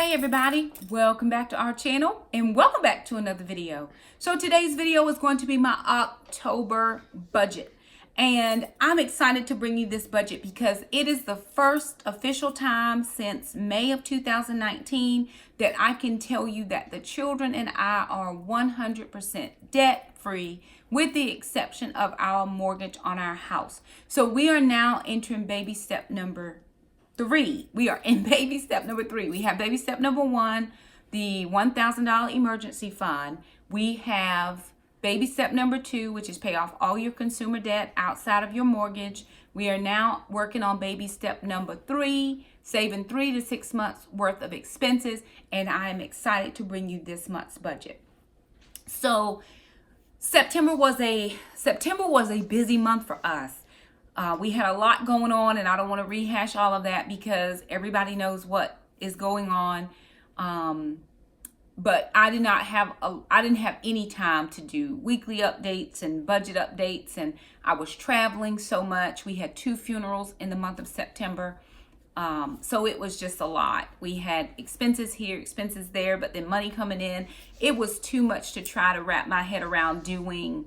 Hey everybody, welcome back to our channel and welcome back to another video. So today's video is going to be my October budget, and I'm excited to bring you this budget because it is the first official time since May of 2019 that I can tell you that the children and I are 100% debt free, with the exception of our mortgage on our house. So we are now entering baby step number 3. We are in baby step number 3. We have baby step number 1, the $1,000 emergency fund. We have baby step number 2, which is pay off all your consumer debt outside of your mortgage. We are now working on baby step number 3, saving 3 to 6 months worth of expenses, and I am excited to bring you this month's budget. So September was a busy month for us. We had a lot going on, and I don't want to rehash all of that because everybody knows what is going on. But I didn't have any time to do weekly updates and budget updates, and I was traveling so much. We had 2 funerals in the month of September. So it was just a lot. We had expenses here, expenses there, but then money coming in. It was too much to try to wrap my head around doing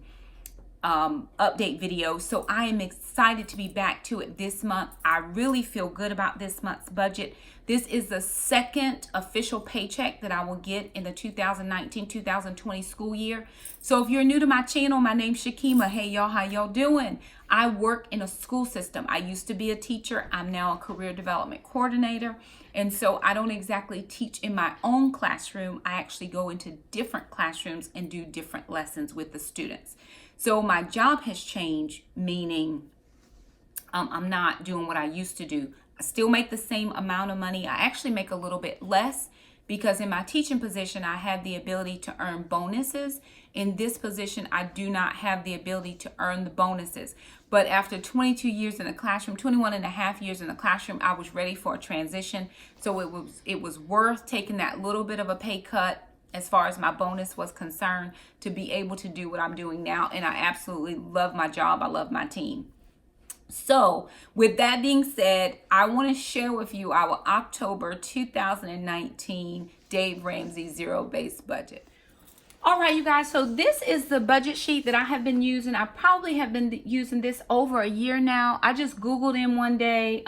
update videos. So I am excited to be back to it this month. I really feel good about this month's budget. This is the second official paycheck that I will get in the 2019-2020 school year. So if you're new to my channel, my name's Shakima. Hey y'all, how y'all doing? I work in a school system. I used to be a teacher. I'm now a career development coordinator. And so I don't exactly teach in my own classroom. I actually go into different classrooms and do different lessons with the students. So my job has changed, meaning I'm not doing what I used to do. I still make the same amount of money. I actually make a little bit less because in my teaching position, I have the ability to earn bonuses. In this position, I do not have the ability to earn the bonuses. But after 22 years in the classroom, 21 and a half years in the classroom, I was ready for a transition. So it was worth taking that little bit of a pay cut as far as my bonus was concerned to be able to do what I'm doing now. And I absolutely love my job. I love my team. So with that being said, I want to share with you our October 2019 Dave Ramsey zero-based budget. All right, you guys, so this is the budget sheet that I have been using. I probably have been using this over a year now. I just Googled in one day,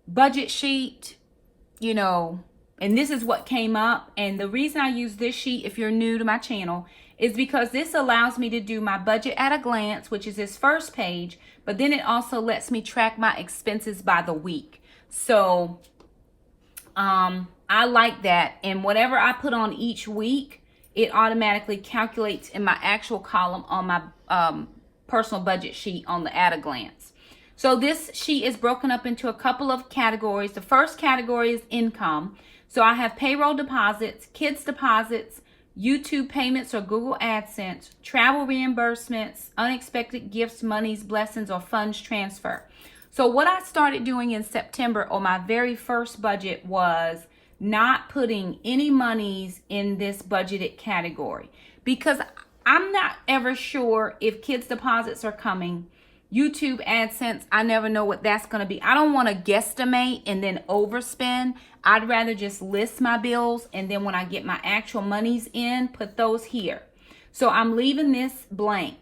budget sheet, and this is what came up. And the reason I use this sheet, if you're new to my channel, is because this allows me to do my budget at a glance, which is this first page, but then it also lets me track my expenses by the week. So I like that. And whatever I put on each week, it automatically calculates in my actual column on my personal budget sheet on the at a glance. So this sheet is broken up into a couple of categories. The first category is income. So I have payroll deposits, kids deposits, YouTube payments or Google AdSense, travel reimbursements, unexpected gifts, monies, blessings, or funds transfer. So what I started doing in September on my very first budget was not putting any monies in this budgeted category because I'm not ever sure if kids deposits are coming. YouTube AdSense, I never know what that's going to be. I don't want to guesstimate and then overspend. I'd rather just list my bills, and then when I get my actual monies in, put those here. So I'm leaving this blank.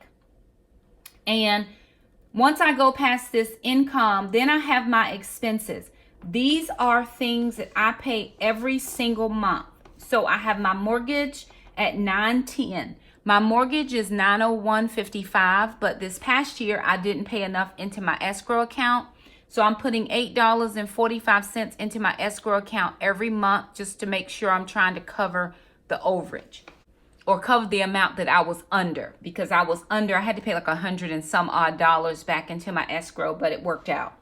And once I go past this income, then I have my expenses. These are things that I pay every single month. So I have my mortgage at $910. My mortgage is $901.55, but this past year I didn't pay enough into my escrow account. So I'm putting $8.45 into my escrow account every month just to make sure I'm trying to cover the overage or cover the amount that I was under, because I was under, I had to pay like $100 and some odd dollars back into my escrow, but it worked out.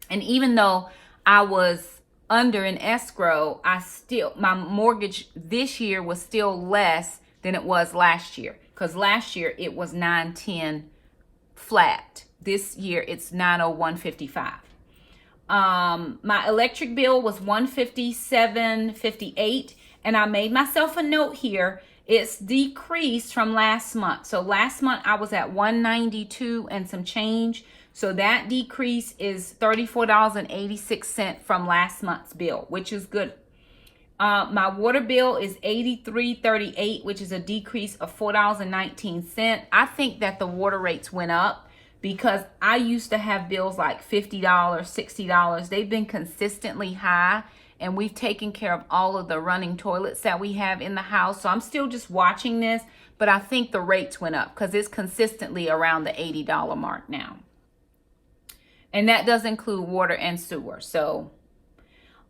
And even though I was under in escrow, my mortgage this year was still less than it was last year, because last year it was $910 flat. This year it's $901.55. My electric bill was $157.58, and I made myself a note here. It's decreased from last month. So last month I was at $192 and some change. So that decrease is $34.86 from last month's bill, which is good. My water bill is $83.38, which is a decrease of $4.19. I think that the water rates went up because I used to have bills like $50, $60. They've been consistently high, and we've taken care of all of the running toilets that we have in the house. So I'm still just watching this, but I think the rates went up because it's consistently around the $80 mark now. And that does include water and sewer. So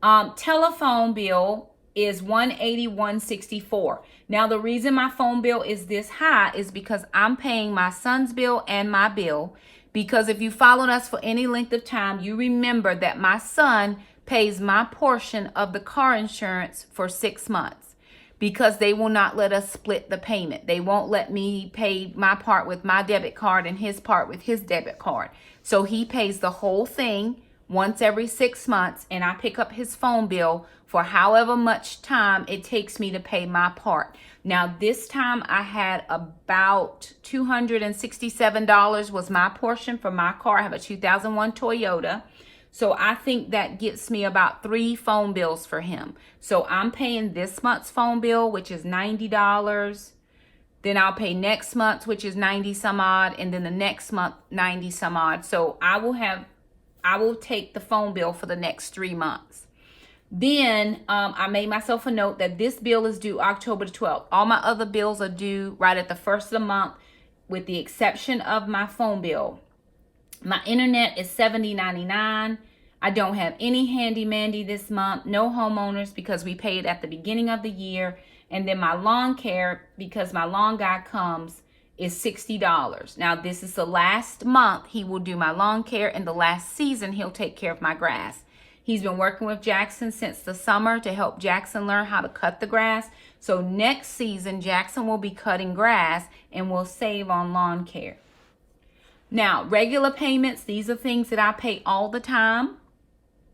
telephone bill is $181.64. Now, the reason my phone bill is this high is because I'm paying my son's bill and my bill. Because if you followed us for any length of time, you remember that my son pays my portion of the car insurance for 6 months because they will not let us split the payment. They won't let me pay my part with my debit card and his part with his debit card. So he pays the whole thing once every 6 months, and I pick up his phone bill for however much time it takes me to pay my part. Now, this time I had about $267 was my portion for my car. I have a 2001 Toyota. So I think that gets me about 3 phone bills for him. So I'm paying this month's phone bill, which is $90. Then I'll pay next month, which is 90 some odd. And then the next month, 90 some odd. So I will take the phone bill for the next 3 months. Then I made myself a note that this bill is due October the 12th. All my other bills are due right at the first of the month, with the exception of my phone bill. My internet is $70.99. I don't have any handy-mandy this month. No homeowners because we paid at the beginning of the year. And then my lawn care, because my lawn guy comes, is $60. Now, this is the last month he will do my lawn care, and the last season he'll take care of my grass. He's been working with Jackson since the summer to help Jackson learn how to cut the grass. So next season, Jackson will be cutting grass and will save on lawn care. Now, regular payments, these are things that I pay all the time.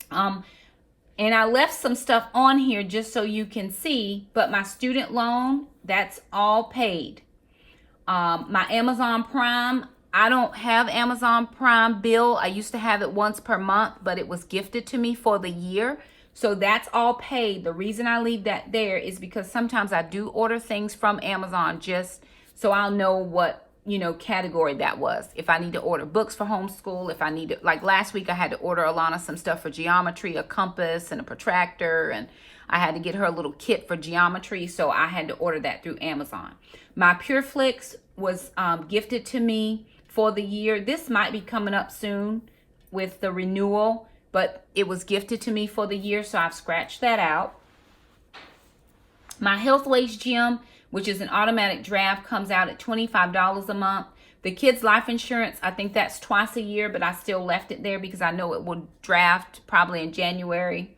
And I left some stuff on here just so you can see, but my student loan, that's all paid. My Amazon Prime, I don't have Amazon Prime bill. I used to have it once per month, but it was gifted to me for the year. So that's all paid. The reason I leave that there is because sometimes I do order things from Amazon just so I'll know what, category that was. If I need to order books for homeschool, if I need to, like last week I had to order Alana some stuff for geometry, a compass and a protractor, and I had to get her a little kit for geometry, so I had to order that through Amazon. My PureFlix was gifted to me for the year. This might be coming up soon with the renewal, but it was gifted to me for the year, so I've scratched that out. My Health Wage Gym, which is an automatic draft, comes out at $25 a month. The kids' life insurance, I think that's twice a year, but I still left it there because I know it will draft probably in January.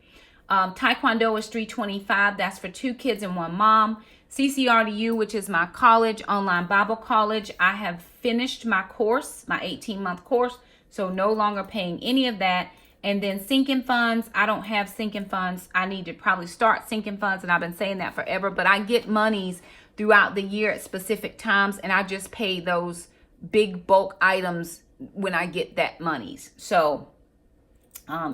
Taekwondo is $325. That's for 2 kids and 1 mom. CCRDU, which is my college, online Bible college. I have finished my course, my 18-month course, so no longer paying any of that. And then sinking funds, I don't have sinking funds. I need to probably start sinking funds, and I've been saying that forever, but I get monies throughout the year at specific times, and I just pay those big bulk items when I get that monies. So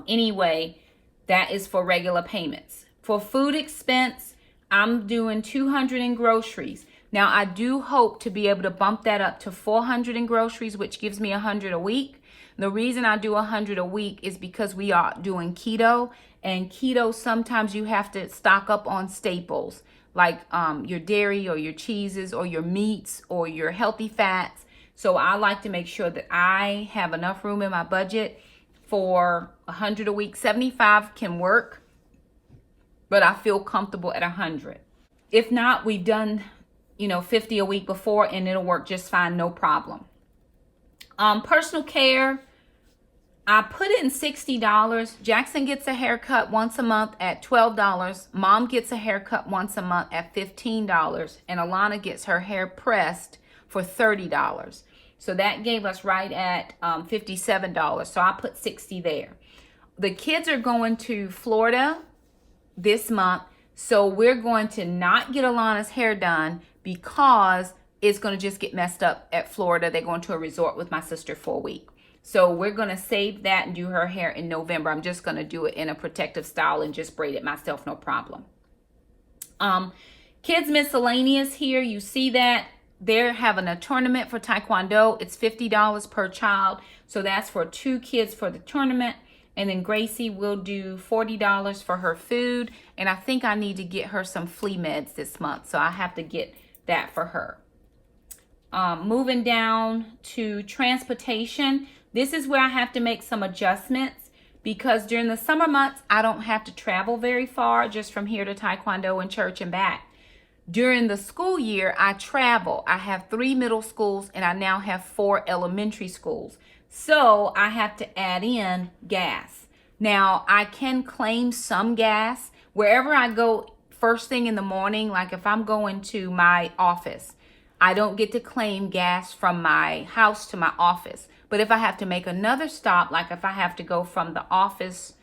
anyway, that is for regular payments. For food expense, I'm doing $200 in groceries. Now, I do hope to be able to bump that up to $400 in groceries, which gives me $100 a week. The reason I do $100 a week is because we are doing keto, and keto, sometimes you have to stock up on staples like your dairy or your cheeses or your meats or your healthy fats. So I like to make sure that I have enough room in my budget for $100 a week. 75 can work, but I feel comfortable at 100. If not, we've done 50 a week before, and it'll work just fine, no problem. Personal care, I put in $60. Jackson gets a haircut once a month at $12. Mom gets a haircut once a month at $15. And Alana gets her hair pressed for $30. So that gave us right at $57. So I put $60 there. The kids are going to Florida this month. So we're going to not get Alana's hair done because it's going to just get messed up at Florida. They're going to a resort with my sister for a week. So we're going to save that and do her hair in November. I'm just going to do it in a protective style and just braid it myself, no problem. Kids miscellaneous here, you see that they're having a tournament for Taekwondo. It's $50 per child. So that's for 2 kids for the tournament. And then Gracie will do $40 for her food. And I think I need to get her some flea meds this month. So I have to get that for her. Moving down to transportation. This is where I have to make some adjustments because during the summer months, I don't have to travel very far, just from here to Taekwondo and church and back. During the school year, I travel. I have 3 middle schools and I now have 4 elementary schools. So I have to add in gas. Now, I can claim some gas wherever I go first thing in the morning. Like if I'm going to my office, I don't get to claim gas from my house to my office. But if I have to make another stop, like if I have to go from the office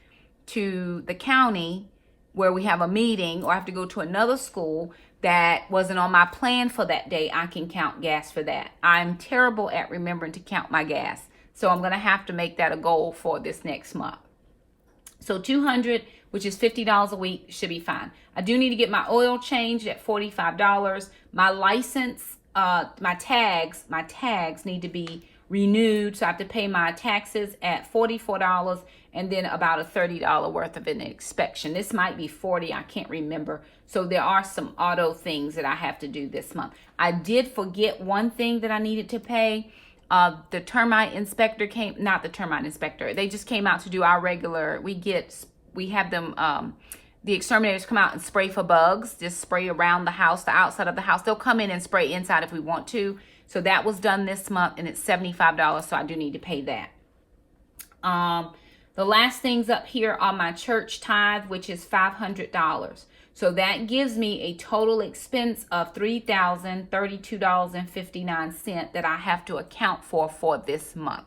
to the county where we have a meeting, or I have to go to another school that wasn't on my plan for that day, I can count gas for that. I'm terrible at remembering to count my gas. So I'm going to have to make that a goal for this next month. So $200, which is $50 a week, should be fine. I do need to get my oil changed at $45. My license, my tags need to be renewed. So I have to pay my taxes at $44 and then about a $30 worth of an inspection. This might be $40, I can't remember. So there are some auto things that I have to do this month. I did forget one thing that I needed to pay. The termite inspector came, not the termite inspector. They just came out to do our regular, we have them, the exterminators come out and spray for bugs, just spray around the house, the outside of the house. They'll come in and spray inside if we want to. So that was done this month and it's $75. So I do need to pay that. The last things up here are my church tithe, which is $500. So that gives me a total expense of $3,032.59 that I have to account for this month.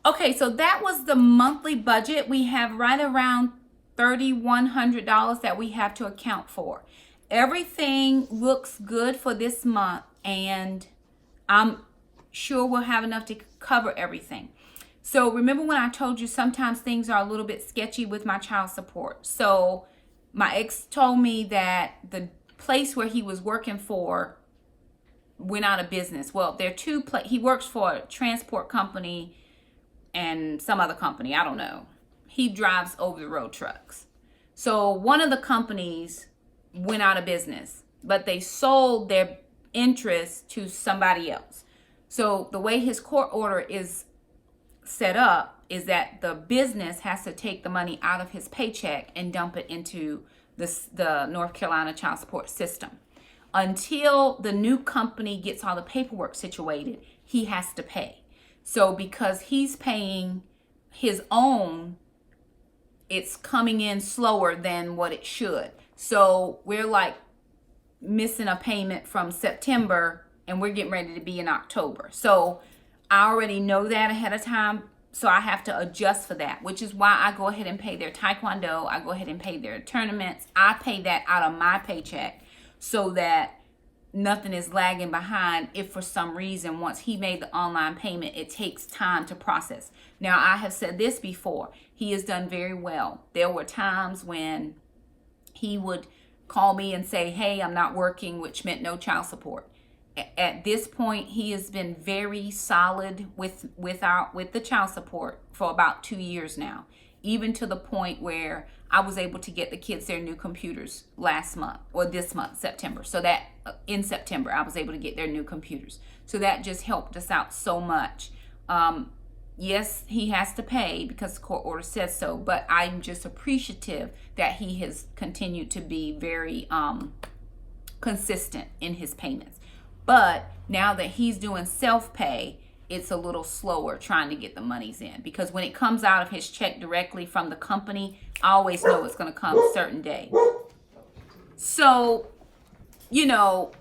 Okay, so that was the monthly budget. We have right around $3,100 that we have to account for. Everything looks good for this month, and I'm sure we'll have enough to cover everything. So remember when I told you sometimes things are a little bit sketchy with my child support. So my ex told me that the place where he was working for went out of business. Well, there are two he works for a transport company and some other company, I don't know. He drives over the road trucks. So one of the companies went out of business, but they sold their interest to somebody else. So the way his court order is set up is that the business has to take the money out of his paycheck and dump it into the North Carolina child support system. Until the new company gets all the paperwork situated, he has to pay. So because he's paying his own, it's coming in slower than what it should. So we're like missing a payment from September and we're getting ready to be in October. So I already know that ahead of time, so I have to adjust for that, which is why I go ahead and pay their Taekwondo. I go ahead and pay their tournaments. I pay that out of my paycheck so that nothing is lagging behind if for some reason once he made the online payment, it takes time to process. Now, I have said this before. He has done very well. There were times when he would call me and say, hey, I'm not working, which meant no child support. At this point, he has been very solid with the child support for about 2 years now, even to the point where I was able to get the kids their new computers last month or this month, September. So that in September, I was able to get their new computers. So that just helped us out so much. Yes, he has to pay because the court order says so, but I'm just appreciative that he has continued to be very consistent in his payments. But now that he's doing self-pay, it's a little slower trying to get the monies in. Because when it comes out of his check directly from the company, I always know it's going to come a certain day. So, you know,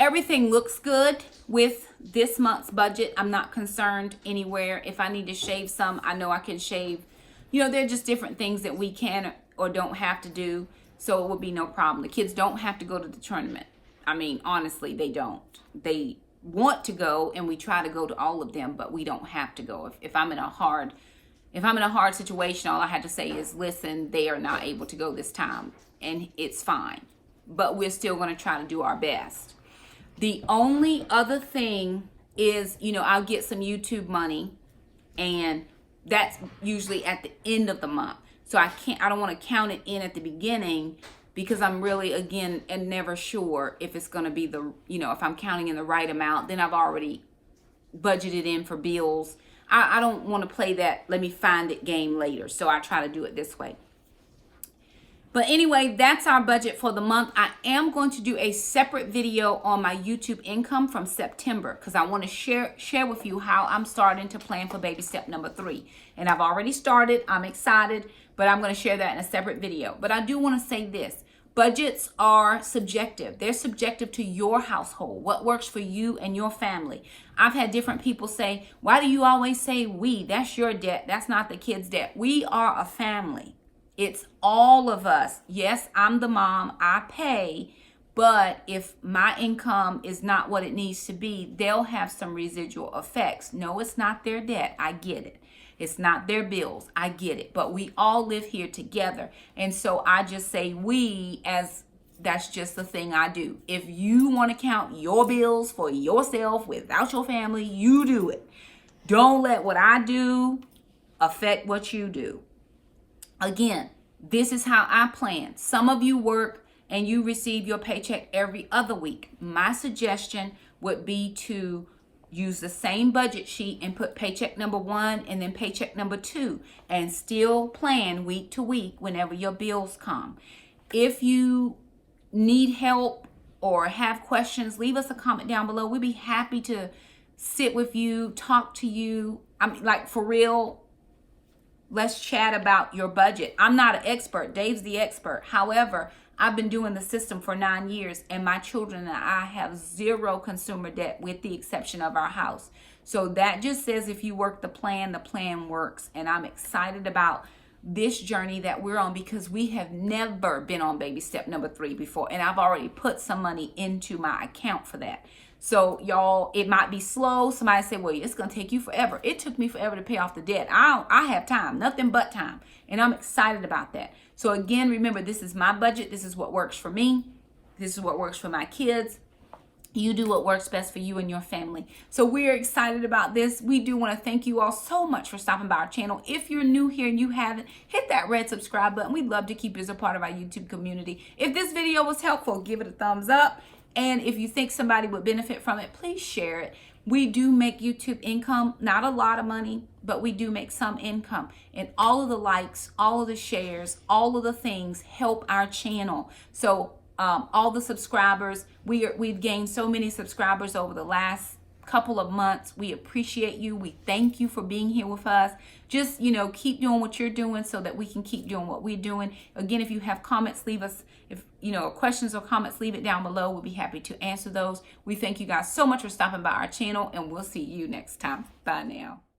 everything looks good with this month's budget. I'm not concerned anywhere. If I need to shave some, I know I can shave. You know, they're just different things that we can or don't have to do. So it would be no problem. The kids don't have to go to the tournament. I mean, honestly, they don't. They want to go, and we try to go to all of them, but we don't have to go. If I'm in a hard If I'm in a hard situation, all I had to say is, listen, they are not able to go this time, and it's fine. But we're still going to try to do our best. The only other thing is, I'll get some YouTube money, and that's usually at the end of the month. So I don't want to count it in at the beginning, because I'm really, again, and never sure if it's going to be if I'm counting in the right amount. Then I've already budgeted in for bills. I don't want to play that let me find it game later. So I try to do it this way. But anyway, that's our budget for the month. I am going to do a separate video on my YouTube income from September, because I want to share with you how I'm starting to plan for baby step number 3. And I've already started. I'm excited, but I'm going to share that in a separate video. But I do want to say this. Budgets are subjective. They're subjective to your household, what works for you and your family. I've had different people say, why do you always say we? That's your debt. That's not the kid's debt. We are a family. It's all of us. Yes, I'm the mom. I pay. But if my income is not what it needs to be, they'll have some residual effects. No, it's not their debt. I get it. It's not their bills. I get it. But we all live here together. And so I just say we, as that's just the thing I do. If you want to count your bills for yourself without your family, you do it. Don't let what I do affect what you do. Again, this is how I plan. Some of you work and you receive your paycheck every other week. My suggestion would be to use the same budget sheet and put paycheck number 1 and then paycheck number 2, and still plan week to week whenever your bills come. If you need help or have questions, leave us a comment down below. We'd be happy to sit with you, talk to you. I mean, like, for real. Let's chat about your budget. I'm not an expert. Dave's the expert. However, I've been doing the system for 9 years, and my children and I have zero consumer debt, with the exception of our house. So that just says if you work the plan works. And I'm excited about this journey that we're on, because we have never been on baby step number 3 before. And I've already put some money into my account for that. So y'all, it might be slow. Somebody said, well, it's going to take you forever. It took me forever to pay off the debt. I have time, nothing but time. And I'm excited about that. So again, remember, this is my budget. This is what works for me. This is what works for my kids. You do what works best for you and your family. So we're excited about this. We do want to thank you all so much for stopping by our channel. If you're new here and you haven't, hit that red subscribe button. We'd love to keep you as a part of our YouTube community. If this video was helpful, give it a thumbs up. And if you think somebody would benefit from it, please share it. We do make YouTube income, not a lot of money, but we do make some income. And all of the likes, all of the shares, all of the things help our channel. So all the subscribers, we've gained so many subscribers over the last couple of months. We appreciate you. We thank you for being here with us. Just, keep doing what you're doing so that we can keep doing what we're doing. Again, if you have comments, leave us, questions or comments, leave it down below. We'll be happy to answer those. We thank you guys so much for stopping by our channel, and we'll see you next time. Bye now.